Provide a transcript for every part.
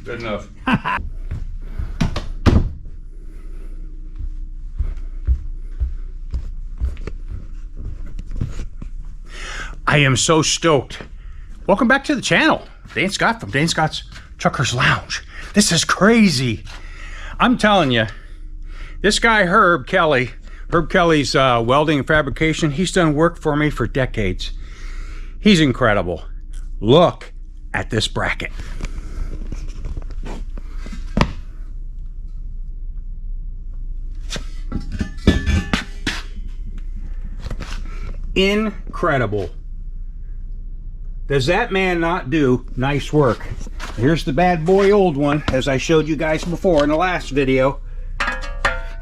Good enough. I am so stoked. Welcome back to the channel. Dane Scott from Dane Scott's Truckers Lounge. This is crazy. I'm telling you, this guy Herb Kelly's welding and fabrication, he's done work for me for decades. He's incredible. Look at this bracket. Incredible. Does that man not do nice work? Here's the bad boy old one, as I showed you guys before in the last video.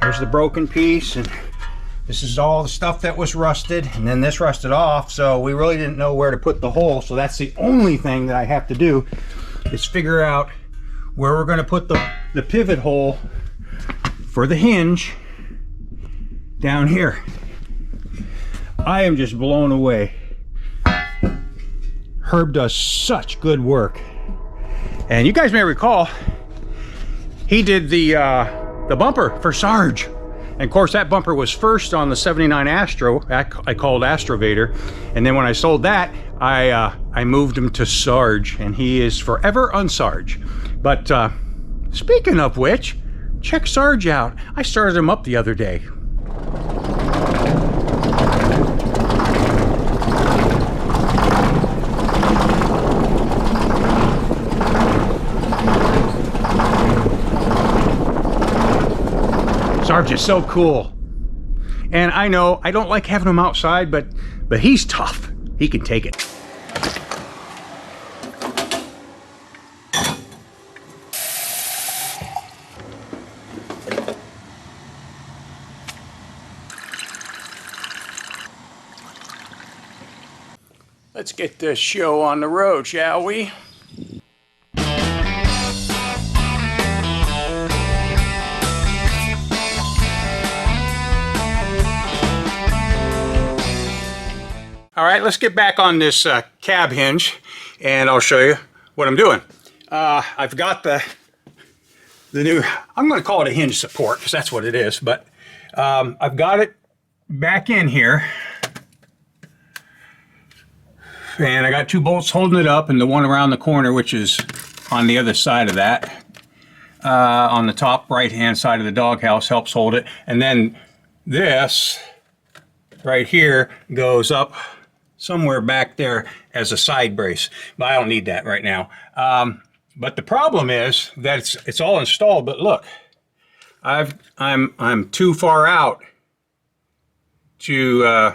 Here's the broken piece, and this is all the stuff that was rusted, and then this rusted off, so we really didn't know where to put the hole. So that's the only thing that I have to do is figure out where we're going to put the pivot hole for the hinge down here. I am just blown away. Herb does such good work. And you guys may recall, he did the bumper for Sarge. And of course that bumper was first on the 79 Astro, I called Astrovator. And then when I sold that, I moved him to Sarge, and he is forever on Sarge. But speaking of which, check Sarge out. I started him up the other day. Sarge is so cool. And I know I don't like having him outside, but he's tough. He can take it. Let's get this show on the road, shall we? All right, let's get back on this cab hinge, and I'll show you what I'm doing. I've got the new, I'm going to call it a hinge support, because that's what it is, but I've got it back in here, and I got two bolts holding it up, and the one around the corner, which is on the other side of that, on the top right-hand side of the doghouse, helps hold it, and then this right here goes up somewhere back there as a side brace, but I don't need that right now. But the problem is that it's all installed. But look, I'm too far out to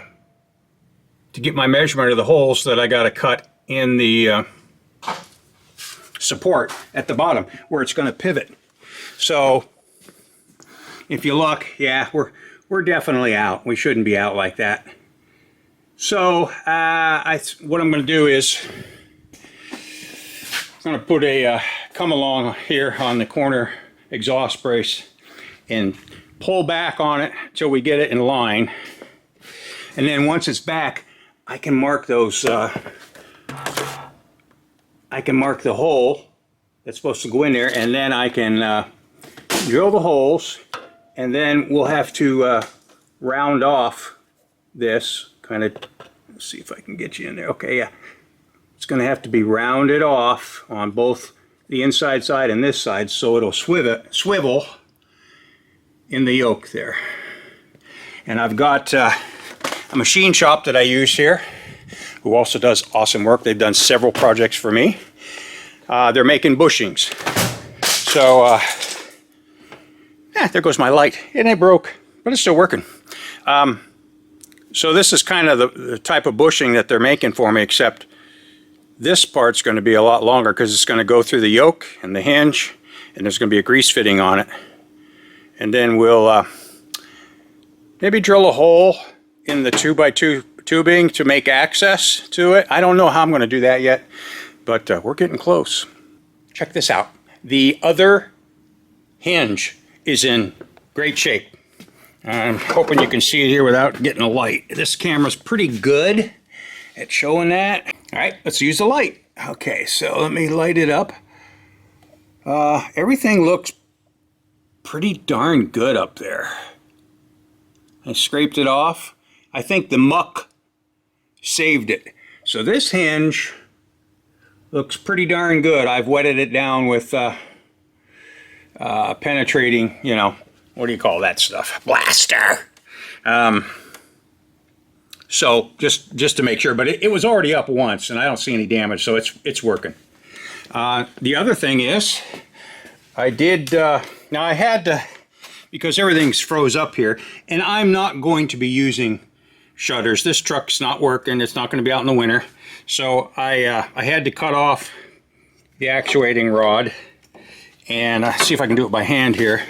get my measurement of the holes that I got to cut in the support at the bottom where it's going to pivot. So if you look, yeah, we're definitely out. We shouldn't be out like that. So what I'm going to do is I'm going to put a come along here on the corner exhaust brace and pull back on it until we get it in line. And then once it's back, I can mark those. I can mark the hole that's supposed to go in there, and then I can drill the holes, and then we'll have to round off this. Kind of, let's see if I can get you in there. Okay, yeah. It's going to have to be rounded off on both the inside side and this side, so it'll swivel in the yoke there. And I've got a machine shop that I use here, who also does awesome work. They've done several projects for me. They're making bushings. So, there goes my light. It ain't broke, but it's still working. So this is kind of the type of bushing that they're making for me, except this part's going to be a lot longer because it's going to go through the yoke and the hinge, and there's going to be a grease fitting on it. And then we'll maybe drill a hole in the 2x2 tubing to make access to it. I don't know how I'm going to do that yet, but we're getting close. Check this out. The other hinge is in great shape. I'm hoping you can see it here without getting a light. This camera's pretty good at showing that. All right, let's use the light. Okay, so let me light it up. Everything looks pretty darn good up there. I scraped it off. I think the muck saved it. So this hinge looks pretty darn good. I've wetted it down with penetrating, you know, what do you call that stuff? Blaster. So just to make sure, but it was already up once and I don't see any damage, so it's working. The other thing is, I did, now I had to, because everything's froze up here, and I'm not going to be using shutters. This truck's not working, it's not going to be out in the winter. So I had to cut off the actuating rod, and see if I can do it by hand here.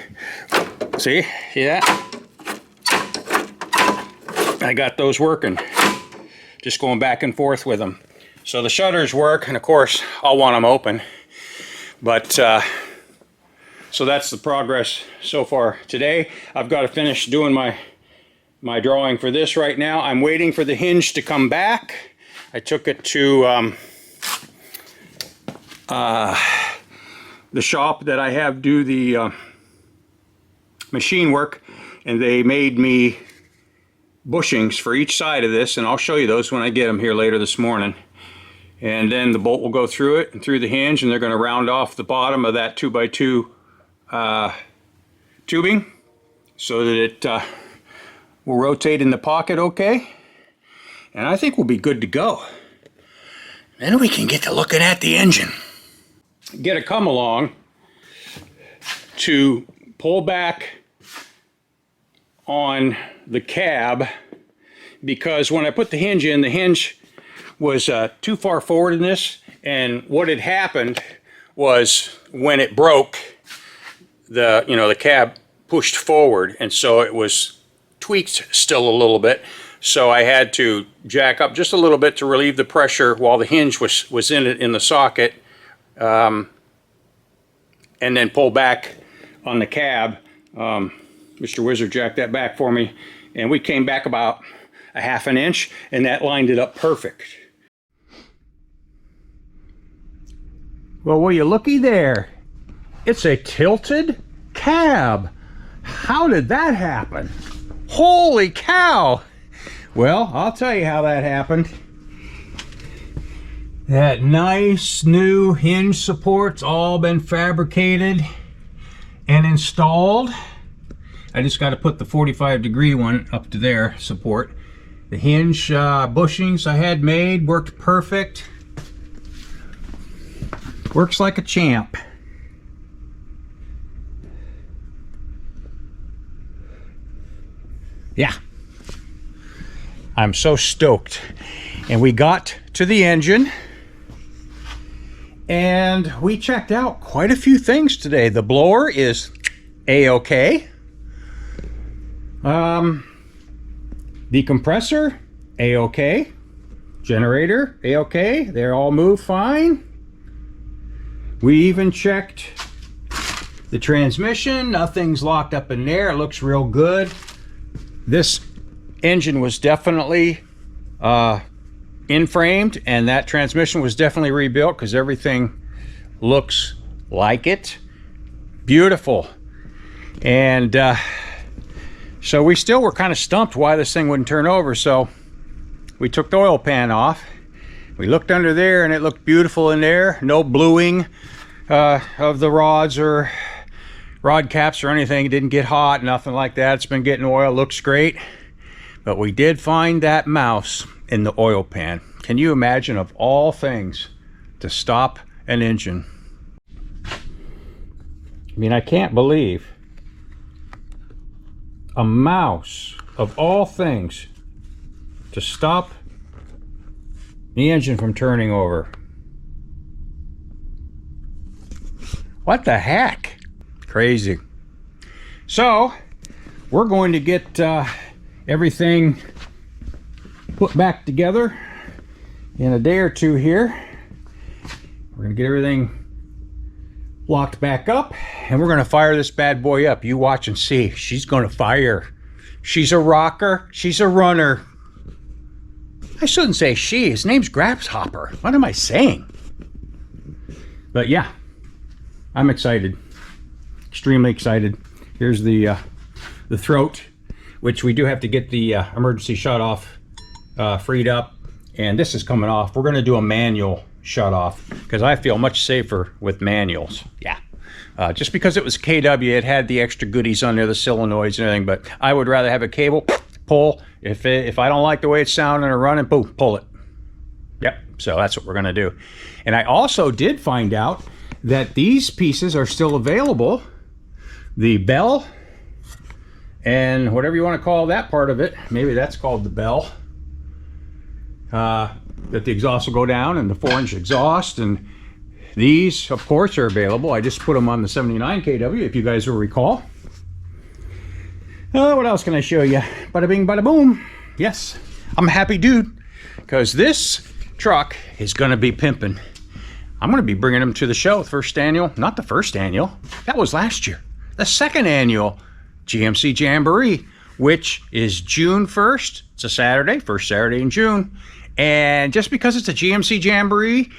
See, yeah. I got those working, just going back and forth with them. So the shutters work, and of course I'll want them open. But so that's the progress so far today. I've got to finish doing my drawing for this right now. I'm waiting for the hinge to come back. I took it to the shop that I have do the machine work, and they made me bushings for each side of this, and I'll show you those when I get them here later this morning. And then the bolt will go through it and through the hinge, and they're going to round off the bottom of that 2x2 tubing so that it will rotate in the pocket okay. And I think we'll be good to go. Then we can get to looking at the engine. Get a come along to pull back on the cab, because when I put the hinge in, the hinge was too far forward in this, and what had happened was when it broke, the cab pushed forward, and so it was tweaked still a little bit. So I had to jack up just a little bit to relieve the pressure while the hinge was in the socket, and then pull back on the cab. Mr. Wizard jacked that back for me, and we came back about a ½ an inch, and that lined it up perfect. Well, will you looky there? It's a tilted cab. How did that happen? Holy cow! Well, I'll tell you how that happened. That nice new hinge support's all been fabricated and installed. I just got to put the 45-degree one up to there support. The hinge bushings I had made worked perfect. Works like a champ. Yeah. I'm so stoked. And we got to the engine, and we checked out quite a few things today. The blower is A-OK. The compressor, A-OK. Generator, A-OK. They all move fine. We even checked the transmission. Nothing's locked up in there. It looks real good. This engine was definitely in-framed, and that transmission was definitely rebuilt because everything looks like it. Beautiful. And so we still were kind of stumped why this thing wouldn't turn over, so we took the oil pan off. We looked under there, and it looked beautiful in there. No bluing of the rods or rod caps or anything. It didn't get hot, nothing like that. It's been getting oil, looks great. But we did find that mouse in the oil pan. Can you imagine, of all things, to stop an engine? I mean, I can't believe a mouse, of all things, to stop the engine from turning over. What the heck? Crazy. So we're going to get everything put back together in a day or two here. We're going to get everything locked back up, and we're going to fire this bad boy up. You watch and see. She's going to fire. She's a rocker. She's a runner. I shouldn't say she. His name's Grasshopper. What am I saying? But yeah, I'm excited, extremely excited. Here's the throat, which we do have to get the emergency shut off freed up, and this is coming off. We're going to do a manual shut off because I feel much safer with manuals. Yeah. Just because it was KW, it had the extra goodies on there, the solenoids and everything, but I would rather have a cable pull. If I don't like the way it's sounding or running, boom, pull it. Yep, so that's what we're gonna do. And I also did find out that these pieces are still available. The bell and whatever you want to call that part of it, maybe that's called the bell, that the exhaust will go down, and the 4-inch exhaust, and these, of course, are available. I just put them on the 79 kW, if you guys will recall. What else can I show you? Bada bing, bada boom. Yes, I'm a happy dude because this truck is going to be pimping. I'm going to be bringing them to the show, first annual, not the first annual. That was last year. The second annual GMC Jamboree, which is June 1st. It's a Saturday, first Saturday in June. And just because it's a GMC Jamboree,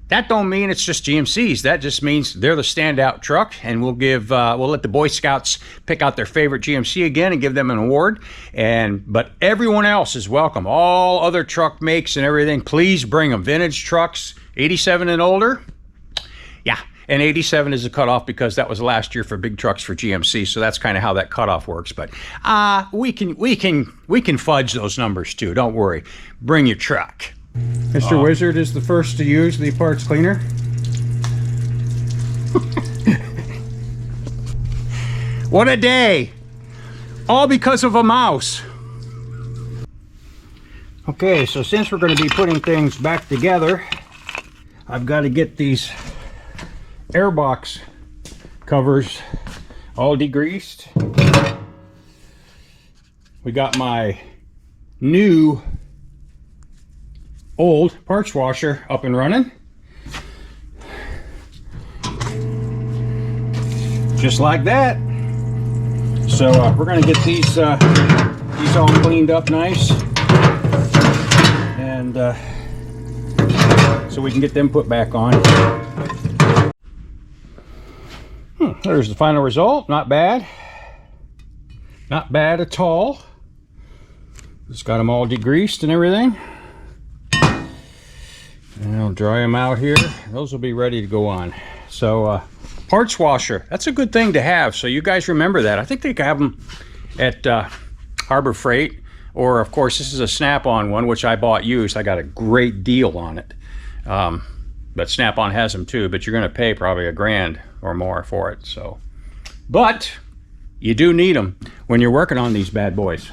that don't mean it's just GMCs. That just means they're the standout truck, and we'll let the Boy Scouts pick out their favorite GMC again and give them an award. But everyone else is welcome. All other truck makes and everything, please bring them. Vintage trucks, 87 and older. Yeah, and 87 is a cutoff because that was last year for big trucks for GMC. So that's kind of how that cutoff works. But we can fudge those numbers too. Don't worry. Bring your truck. Mr. Wizard is the first to use the parts cleaner. What a day! All because of a mouse. Okay, so since we're going to be putting things back together, I've got to get these airbox covers all degreased. We got my new old parts washer up and running, just like that. So we're going to get these all cleaned up nice, and so we can get them put back on. There's the final result. Not bad, not bad at all. Just got them all degreased and everything. And I'll dry them out here. Those will be ready to go on. So parts washer, that's a good thing to have. So you guys remember that. I think they have them at Harbor Freight, or of course this is a Snap-on one, which I bought used. I got a great deal on it. But Snap-on has them too, but you're going to pay probably $1,000 or more for it. So, but you do need them when you're working on these bad boys.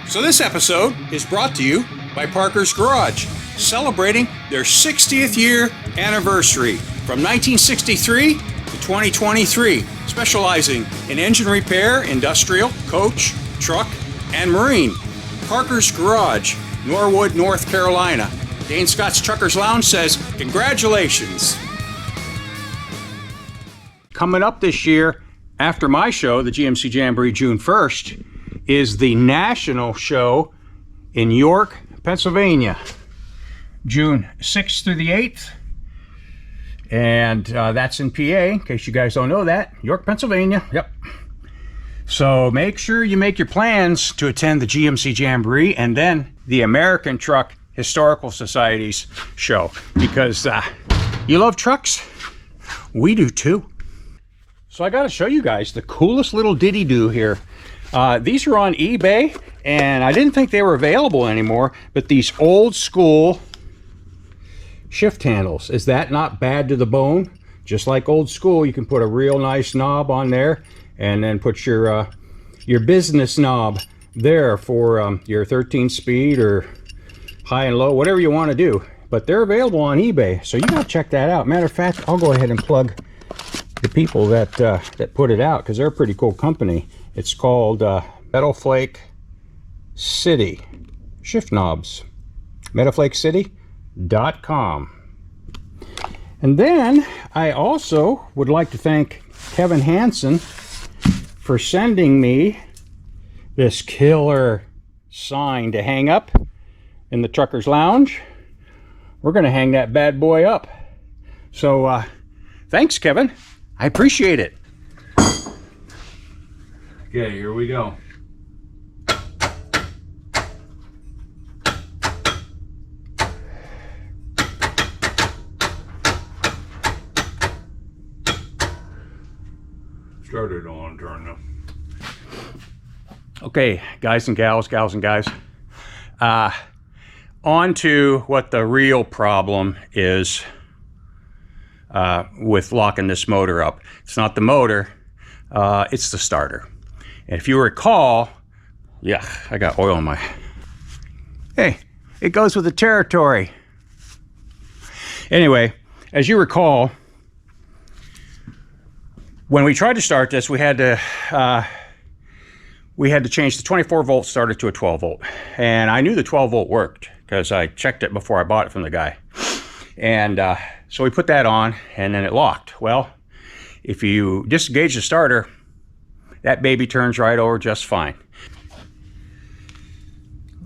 So this episode is brought to you by Parker's Garage, celebrating their 60th year anniversary from 1963 to 2023, specializing in engine repair, industrial, coach, truck, and marine. Parker's Garage, Norwood, North Carolina. Dane Scott's Truckers Lounge says, congratulations. Coming up this year, after my show, the GMC Jamboree June 1st, is the national show in York, Pennsylvania, June 6th through the 8th. And that's in PA, in case you guys don't know that. York, Pennsylvania, yep. So make sure you make your plans to attend the GMC Jamboree and then the American Truck Historical Society's show, because you love trucks? We do too. So I got to show you guys the coolest little diddy-do here. These are on eBay, and I didn't think they were available anymore, but these old school shift handles. Is that not bad to the bone? Just like old school, you can put a real nice knob on there, and then put your business knob there for your 13-speed or high and low, whatever you want to do. But they're available on eBay, so you gotta check that out. Matter of fact, I'll go ahead and plug the people that put it out, because they're a pretty cool company. It's called Metal Flake City Shift Knobs. MetalFlakeCity.com. And then I also would like to thank Kevin Hansen for sending me this killer sign to hang up in the Truckers Lounge. we're going to hang that bad boy up. So thanks, Kevin. I appreciate it. Okay, here we go. Started on turn though. Okay, guys and gals and guys. On to what the real problem is with locking this motor up. It's not the motor, it's the starter. And if you recall, yeah, I got oil on my... Hey, it goes with the territory. Anyway, as you recall, when we tried to start this, we had to change the 24 volt starter to a 12 volt. And I knew the 12 volt worked because I checked it before I bought it from the guy. And so we put that on and then it locked. Well, if you disengage the starter, that baby turns right over just fine.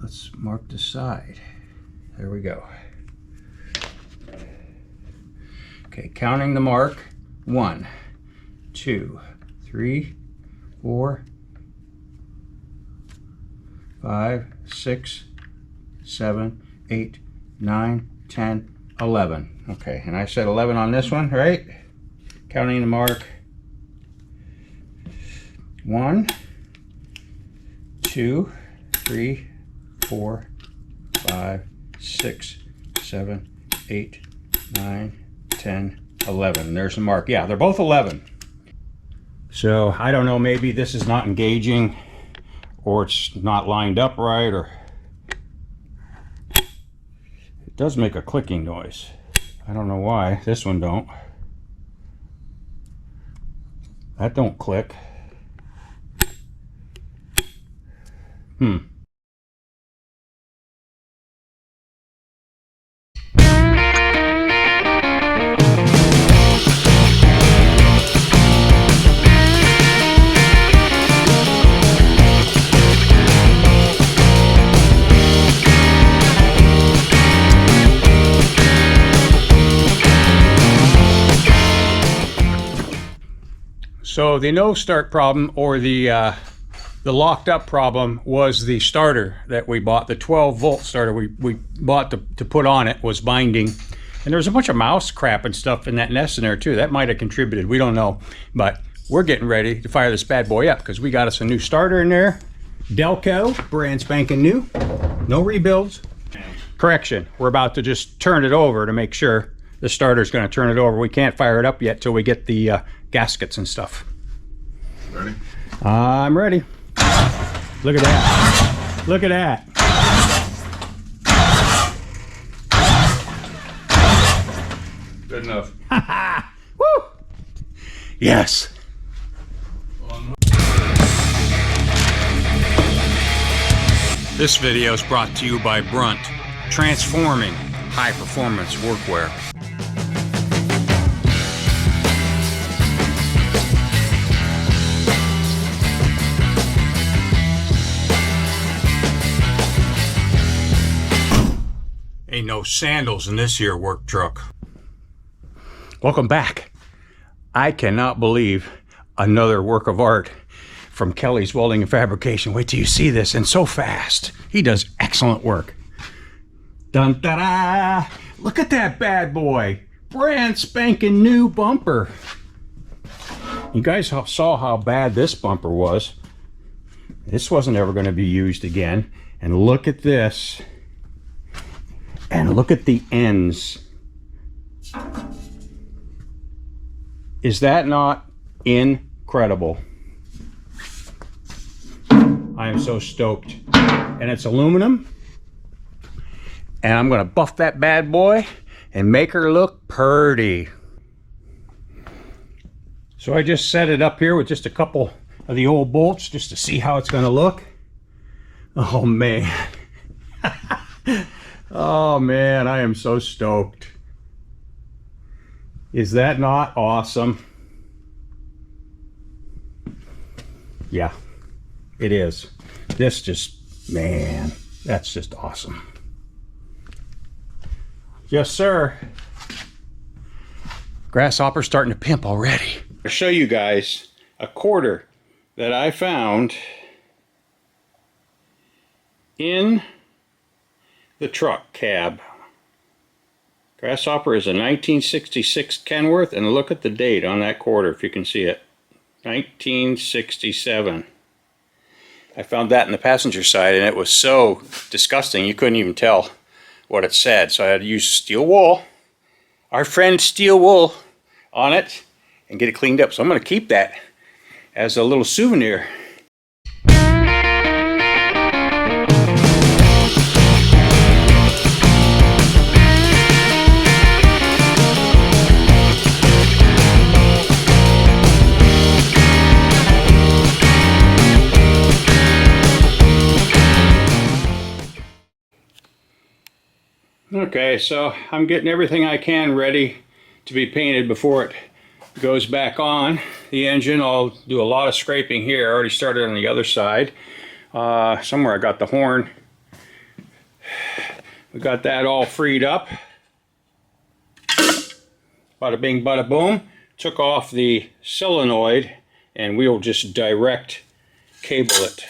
Let's mark the side. There we go. Okay, counting the mark. 1, 2, 3, 4, 5, 6, 7, 8, 9, 10, 11. Okay, and I said 11 on this one, right? Counting the mark. 1, 2, 3, 4, 5, 6, 7, 8, 9, 10, 11. There's the mark. Yeah, they're both 11. So I don't know, maybe this is not engaging or it's not lined up right, or it does make a clicking noise. I don't know why. This one don't. That don't click. So the no start problem, or the locked up problem, was the starter that we bought. The 12 volt starter we bought to put on it was binding. And there's a bunch of mouse crap and stuff in that N.A.S. in there too. That might have contributed, we don't know. But we're getting ready to fire this bad boy up because we got us a new starter in there. Delco, brand spanking new. No rebuilds. Correction, we're about to just turn it over to make sure the starter's going to turn it over. We can't fire it up yet till we get the gaskets and stuff. Ready? I'm ready. Look at that. Look at that. Good enough. Woo! Yes. This video is brought to you by BRUNT, transforming high-performance workwear. Ain't no sandals in this here work truck. Welcome back. I cannot believe another work of art from Kelly's Welding and Fabrication. Wait till you see this, and so fast. He does excellent work. Dun da da! Look at that bad boy. Brand spanking new bumper. You guys saw how bad this bumper was. This wasn't ever going to be used again. And look at this. And look at the ends. Is that not incredible? I am so stoked. And it's aluminum. And I'm gonna buff that bad boy and make her look purty. So I just set it up here with just a couple of the old bolts just to see how it's gonna look. Oh man. Oh man, I am so stoked. Is that not awesome? Yeah, it is. This just, man, that's just awesome. Yes, sir. Grasshopper's starting to pimp already. I'll show you guys a quarter that I found in the truck cab. Grasshopper is a 1966 Kenworth, and look at the date on that quarter if you can see it. 1967. I found that in the passenger side, and it was so disgusting you couldn't even tell what it said. So I had to use steel wool, our friend steel wool, on it and get it cleaned up. So I'm going to keep that as a little souvenir. Okay, so I'm getting everything I can ready to be painted before it goes back on the engine. I'll do a lot of scraping here. I already started on the other side. Somewhere I got the horn. We got that all freed up. Bada bing, bada boom. Took off the solenoid, and we'll just direct cable it,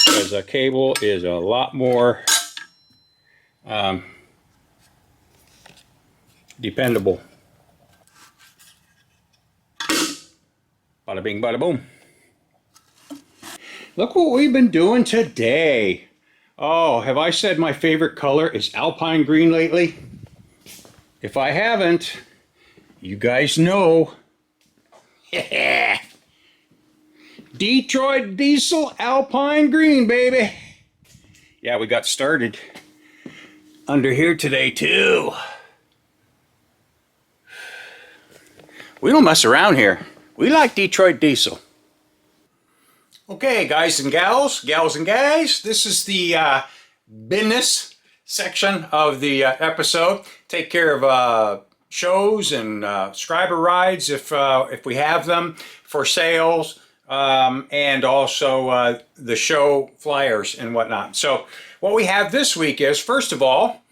because a cable is a lot more dependable. Bada bing, bada boom. Look what we've been doing today. Oh, have I said my favorite color is alpine green lately? If I haven't, you guys know. Yeah. Detroit Diesel alpine green, baby. Yeah, we got started under here today too. We don't mess around here. We like Detroit Diesel. Okay, guys and gals and guys, this is the business section of the episode. Take care of shows and subscriber rides if we have them for sales, and also the show flyers and whatnot. So what we have this week is, first of all,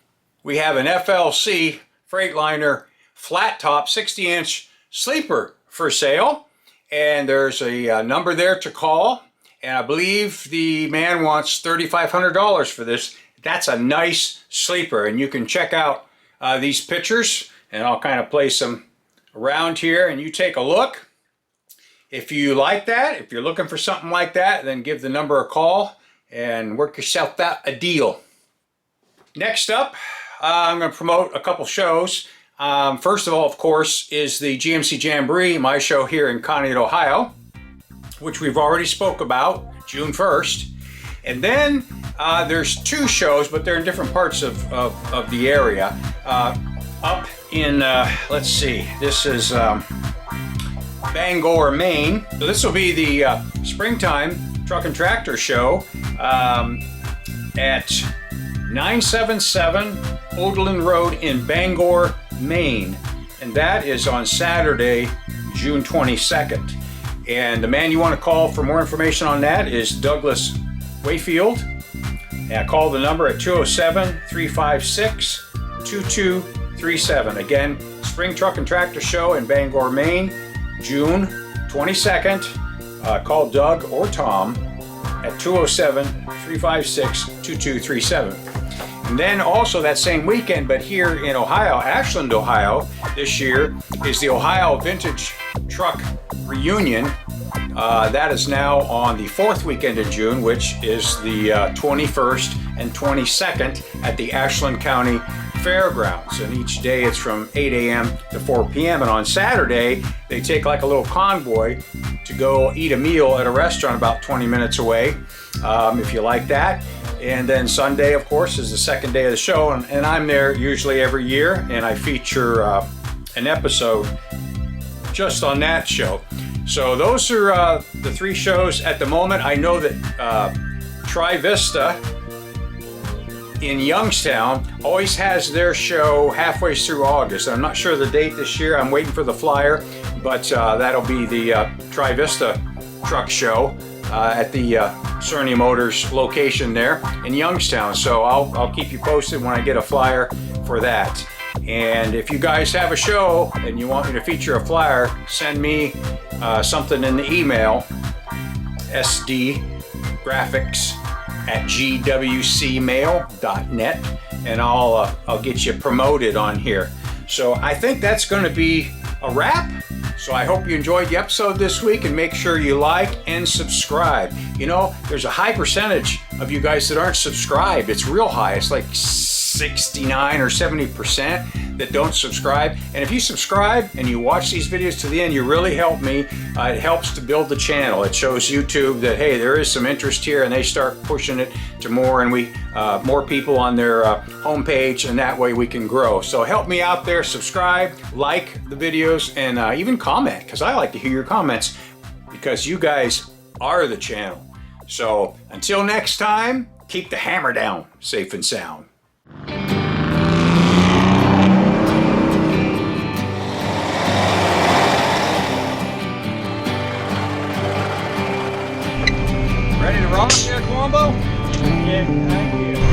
we have an FLC Freightliner flat top 60-inch sleeper for sale, and there's a number there to call, and I believe the man wants $3,500 for this. That's a nice sleeper, and you can check out these pictures, and I'll kind of place them around here, and you take a look. If you like that, if you're looking for something like that, then give the number a call and work yourself out a deal. Next up, I'm going to promote a couple shows. First of all, of course, is the GMC Jamboree, my show here in Conneaut, Ohio, which we've already spoke about, June 1st. And then there's two shows, but they're in different parts of the area. Up in, let's see, this is Bangor, Maine. So this will be the springtime truck and tractor show at 977 Odeland Road in Bangor, Maine, and that is on Saturday, June 22nd. And the man you want to call for more information on that is Douglas Wayfield. And call the number at 207-356-2237. Again, Spring Truck and Tractor Show in Bangor, Maine, June 22nd. Call Doug or Tom at 207-356-2237. And then also that same weekend, but here in Ohio, Ashland, Ohio, this year is the Ohio Vintage Truck Reunion. That is now on the fourth weekend of June, which is the 21st and 22nd at the Ashland County Fairgrounds. And each day it's from 8 a.m. to 4 p.m. And on Saturday, they take like a little convoy to go eat a meal at a restaurant about 20 minutes away, if you like that. And then Sunday, of course, is the second day of the show, and I'm there usually every year, and I feature an episode just on that show. So those are the three shows at the moment. I know that Tri-Vista in Youngstown always has their show halfway through August. I'm not sure the date this year. I'm waiting for the flyer, but that'll be the Tri-Vista truck show at the Cerny Motors location there in Youngstown. So I'll keep you posted when I get a flyer for that. And if you guys have a show and you want me to feature a flyer, send me something in the email, sdgraphics@gwcmail.net, and I'll get you promoted on here. So I think that's going to be a wrap. So I hope you enjoyed the episode this week, and make sure you like and subscribe. You know, there's a high percentage of you guys that aren't subscribed. It's real high. It's like 69 or 70% that don't subscribe. And if you subscribe and you watch these videos to the end, you really help me. It helps to build the channel. It shows YouTube that, hey, there is some interest here, and they start pushing it to more, and more people on their homepage, and that way we can grow. So help me out there. Subscribe, like the videos, and even comment, because I like to hear your comments, because you guys are the channel. So until next time, keep the hammer down, safe and sound. Ready to rock there, Colombo? Yeah, thank you.